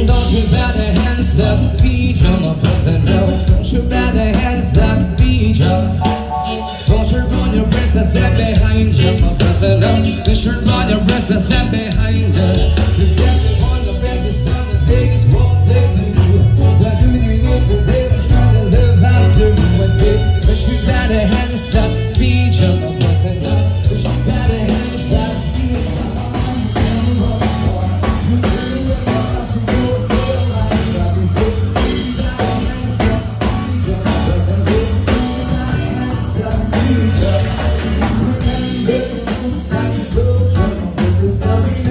Don't you better hands up, beat your brother, no. Don't you better hands up, beat your. Don't you run your breast, that's up behind you, my brother, no. Don't you run your breast, that's up behind you. You step on the bed, this time the biggest world takes to you. Like doing your needs and they don't try to live out to what's it. Don't you better hands up, beat your brother, no. Don't you better hands up, beat your. Stop,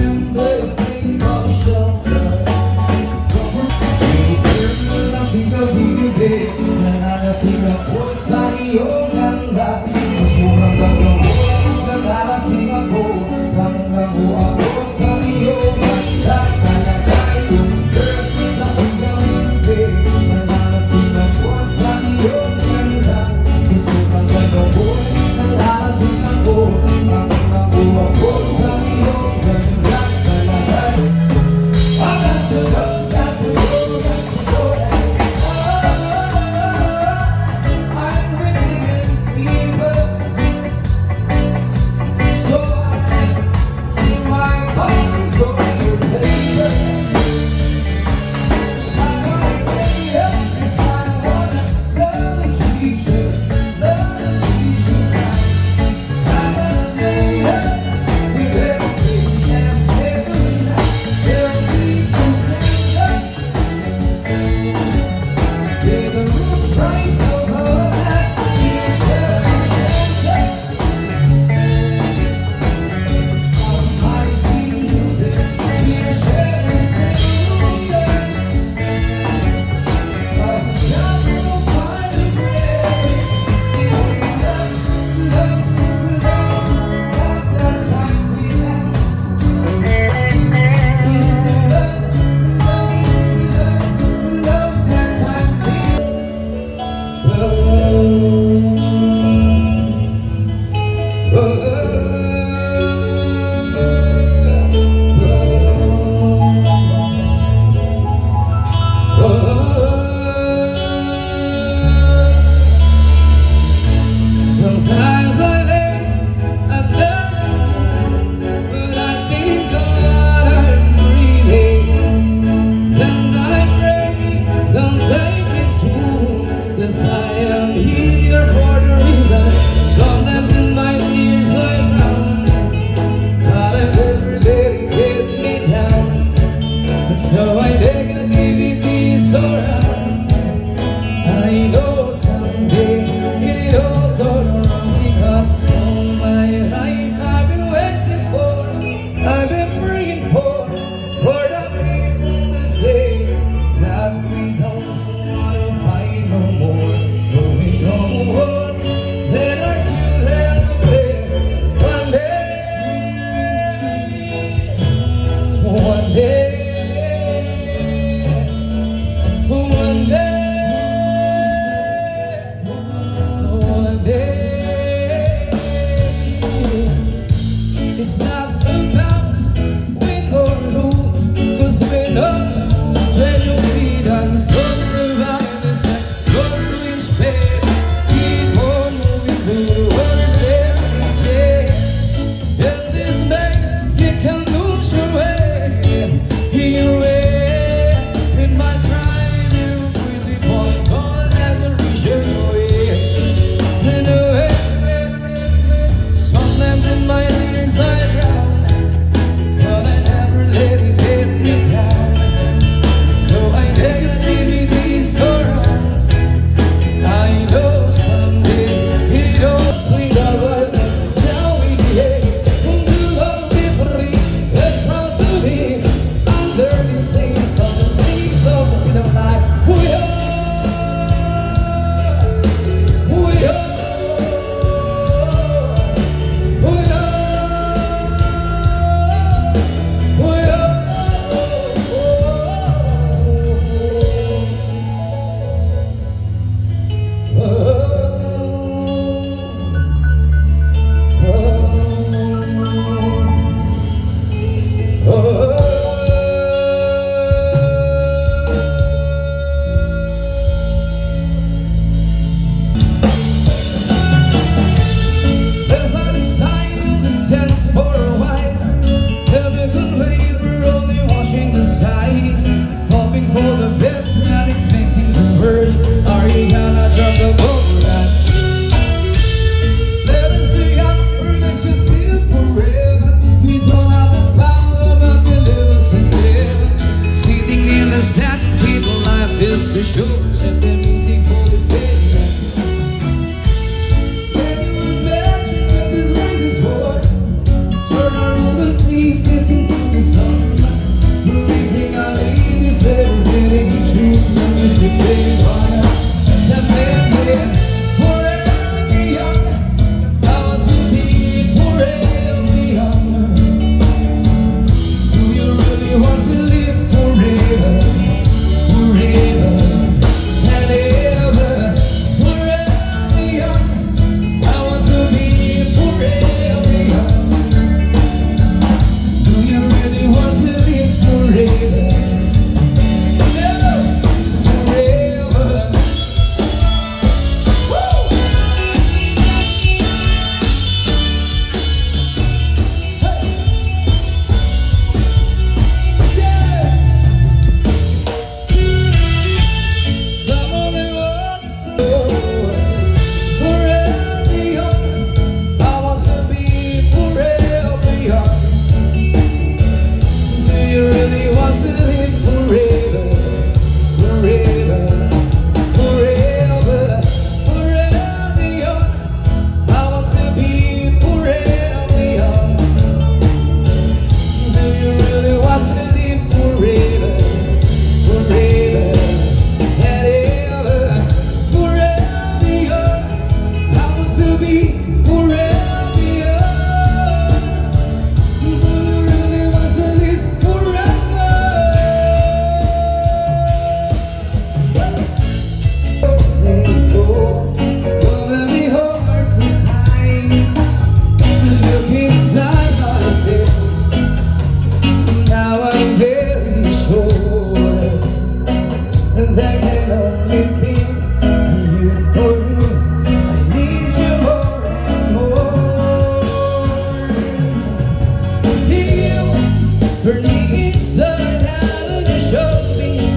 Turning inside out and you showed me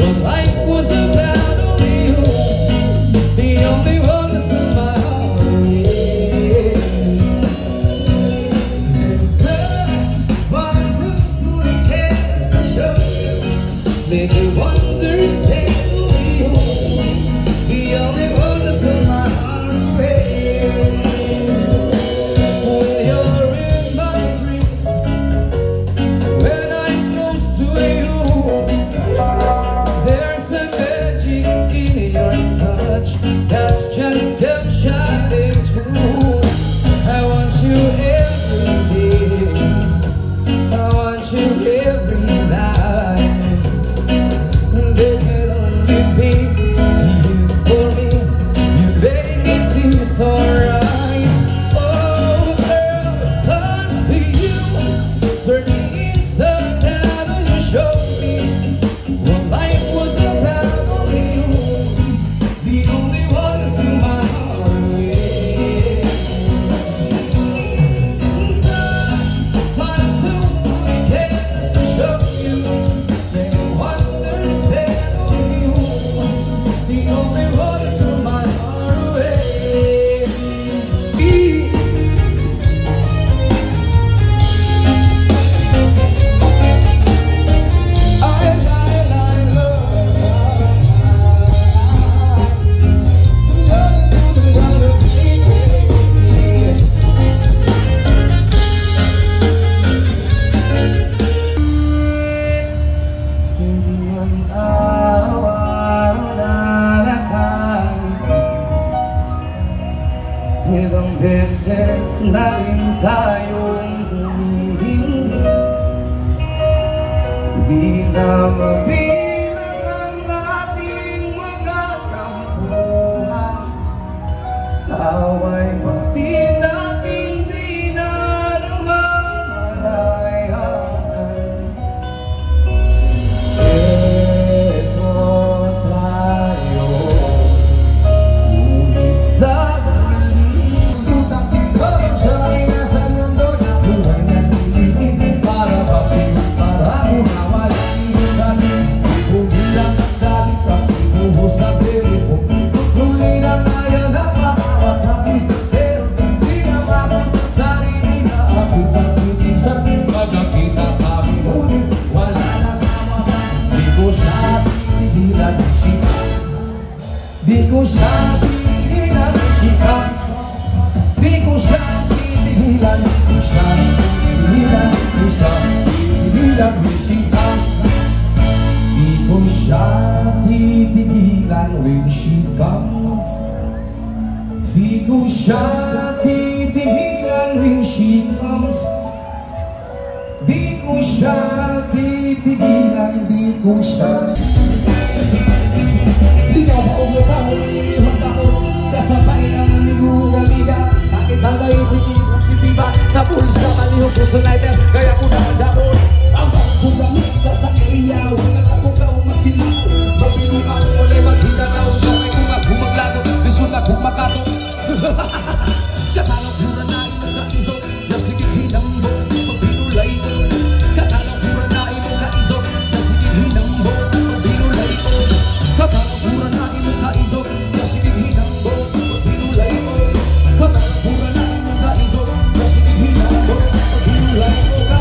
what life was about. Only you, the only one that's in my heart. And I wanted to cares to show you, make you understand. Only you, the only one that's in my heart. That's just kept shining through. I want you every day, I want you every night. There can only be you for me. You make it seem so right. Oh girl, I see you turning inside out and you showed me what life was about. Only you, the only one that's in my heart. And I wanted to cares to show you, make you understand. Only you, the only one that's in my heart. Ibang beses na rin tayong humihingi, di na mabilang ang ating mga tampuhan. Away pati natin di na naman malayan. Eto tayo, ngunit sa di ko siya tinigilan ng sikat, di ko siya tinigilan, di ko siya tinigilan, di ko siya tinigilan ng sikat, di ko siya tinigilan when she comes, di ko siya tinigilan when she comes, di ko siya tinigilan, di ko siya. Di niyo ako umutaw, umataw, kasabay ng amigong amiga. Bakit hanggang yung si Viva, sa pulis ka malihong puso natin, kaya po na magdakot. Ang pagkugamit sa sakiriya, walang kapukaw, mas kinaw. Mabili ako ulit, maghintanaw, gawin ko nga bumaglago, gusto na bumakato. Katalang pura na imong kaisok, nasigit hinambo, magbinulay ko. Katalang pura na imong kaisok, nasigit hinambo, magbinulay ko. Katalang pura na imong kaisok, nasigit hinambo, magbinulay ko. Katalang pura na imong kaisok, nasigit hinambo, magbinulay ko.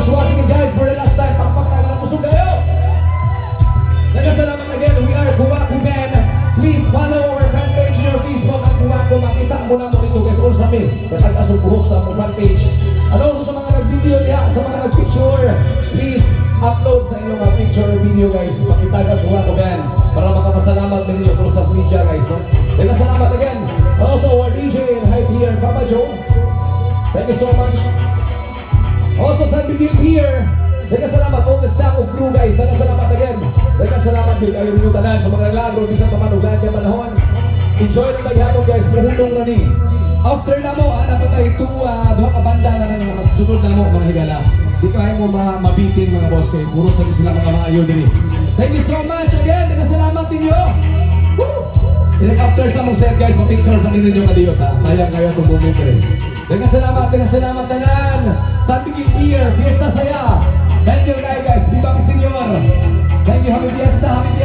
much once again guys for the last time. Pakpak na pusog kayo. Nagkasalamat again. We are Kuwaku Men. Please follow our fan page in your Facebook at Kuwaku. Makita mo na mo dito guys. All sa amin. Katag-asong kuhok sa among fan page. Ano sa mga nag-video niya, sa mga nag-picture, please upload sa inyong mga picture or video guys. Makita ka Kuwaku Men. Para makapasalamat ninyo kung sa media guys. No? Nagkasalamat again. Also our DJ and hype here, Papa Joe. Thank you so much. Also San Miguel here. Nagkasalamat all the staff of crew guys. Nagkasalamat again. Nagkasalamat din kayo ninyo tanan sa mga naglalaro. Bisan pa man ulan kaya panahon. Enjoy na taghapon guys. Mahulong na ni. After na mo, anak pa tayo duha ka banda na nang makasunod na mo mga higala. Di kaya mo mabitin mga boss kayo. Puro sa sila mga maayo din. Thank you so much again. Nagkasalamat ninyo. After sa mong set guys, mag-picture sa ninyo kadiyot ha. Sayang kayo itong moment rin. Nagkasalamat tanan. San Miguel here, fiesta saya. Thank you guys. Viva mi señor. Thank you, happy fiesta, happy